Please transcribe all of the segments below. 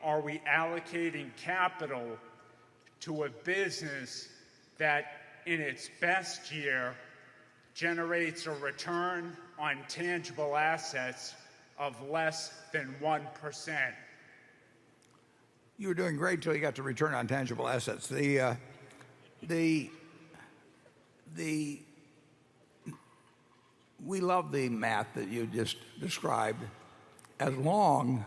are we allocating capital to a business that in its best year generates a return on tangible assets of less than 1%? You were doing great till you got to return on tangible assets. We love the math that you just described, as long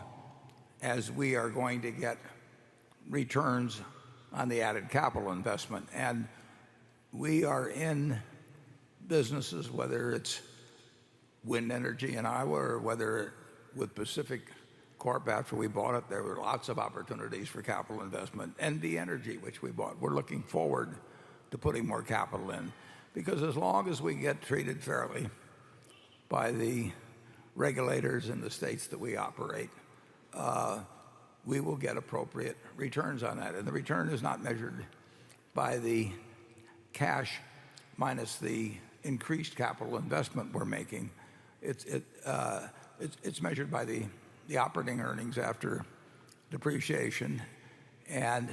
as we are going to get returns on the added capital investment. And we are in businesses, whether it's wind energy in Iowa or whether with PacifiCorp after we bought it, there were lots of opportunities for capital investment. ND Energy, which we bought, we're looking forward to putting more capital in, because as long as we get treated fairly by the regulators in the states that we operate, we will get appropriate returns on that. And the return is not measured by the cash minus the increased capital investment we're making. It's measured by the operating earnings after depreciation. And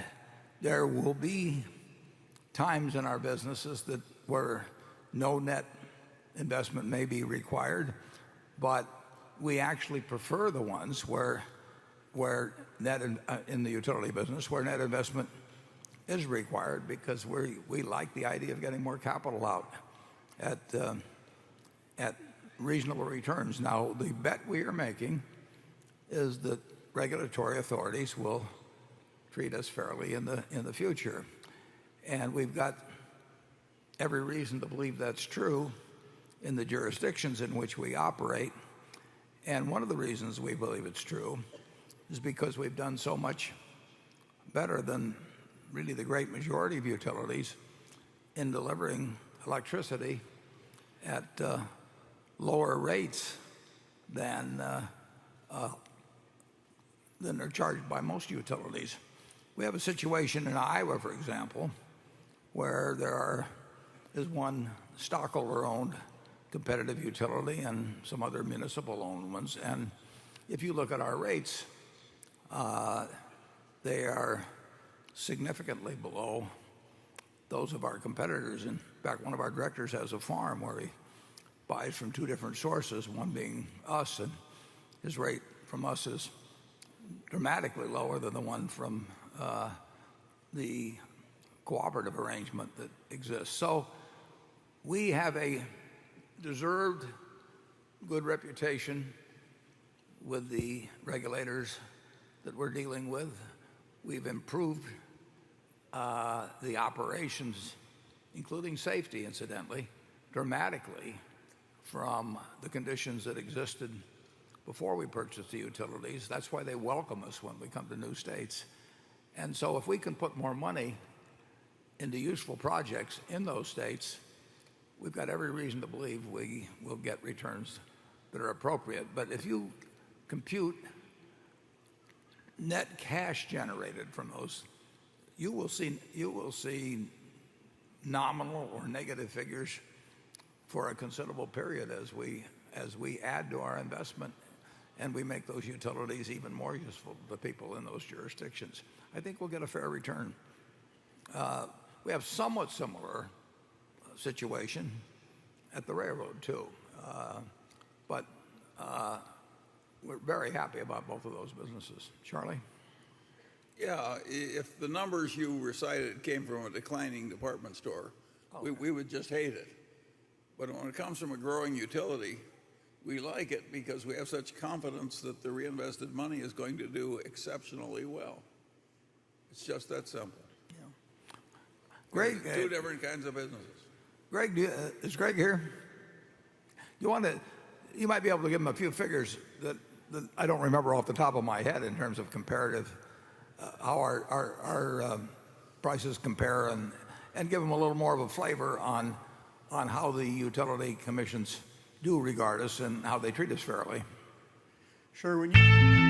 there will be times in our businesses where no net investment may be required, but we actually prefer the ones where net in the utility business where net investment is required, because we like the idea of getting more capital out at reasonable returns. Now, the bet we are making is that regulatory authorities will treat us fairly in the future, and we've got every reason to believe that's true in the jurisdictions in which we operate. And one of the reasons we believe it's true is because we've done so much better than really the great majority of utilities in delivering electricity at lower rates than are charged by most utilities. We have a situation in Iowa, for example, where there is one stockholder-owned competitive utility and some other municipal-owned ones. And if you look at our rates, they are significantly below those of our competitors. In fact, one of our directors has a farm where he buys from two different sources, one being us, and his rate from us is dramatically lower than the one from the cooperative arrangement that exists. So we have a deserved good reputation with the regulators that we're dealing with. We've improved the operations, including safety, incidentally, dramatically from the conditions that existed before we purchased the utilities. That's why they welcome us when we come to new states. And so if we can put more money into useful projects in those states, we've got every reason to believe we will get returns that are appropriate. But if you compute net cash generated from those, you will see nominal or negative figures for a considerable period as we add to our investment and we make those utilities even more useful to people in those jurisdictions. I think we'll get a fair return. We have somewhat similar situation at the railroad too, but we're very happy about both of those businesses. Charlie? Yeah, if the numbers you recited came from a declining department store, we would just hate it. But when it comes from a growing utility, we like it because we have such confidence that the reinvested money is going to do exceptionally well. It's just that simple. Yeah. Greg, two different kinds of businesses. Greg, is Greg here? You might be able to give him a few figures that I don't remember off the top of my head in terms of comparative, how our prices compare, and give him a little more of a flavor on how the utility commissions do regard us and how they treat us fairly. Sure. When you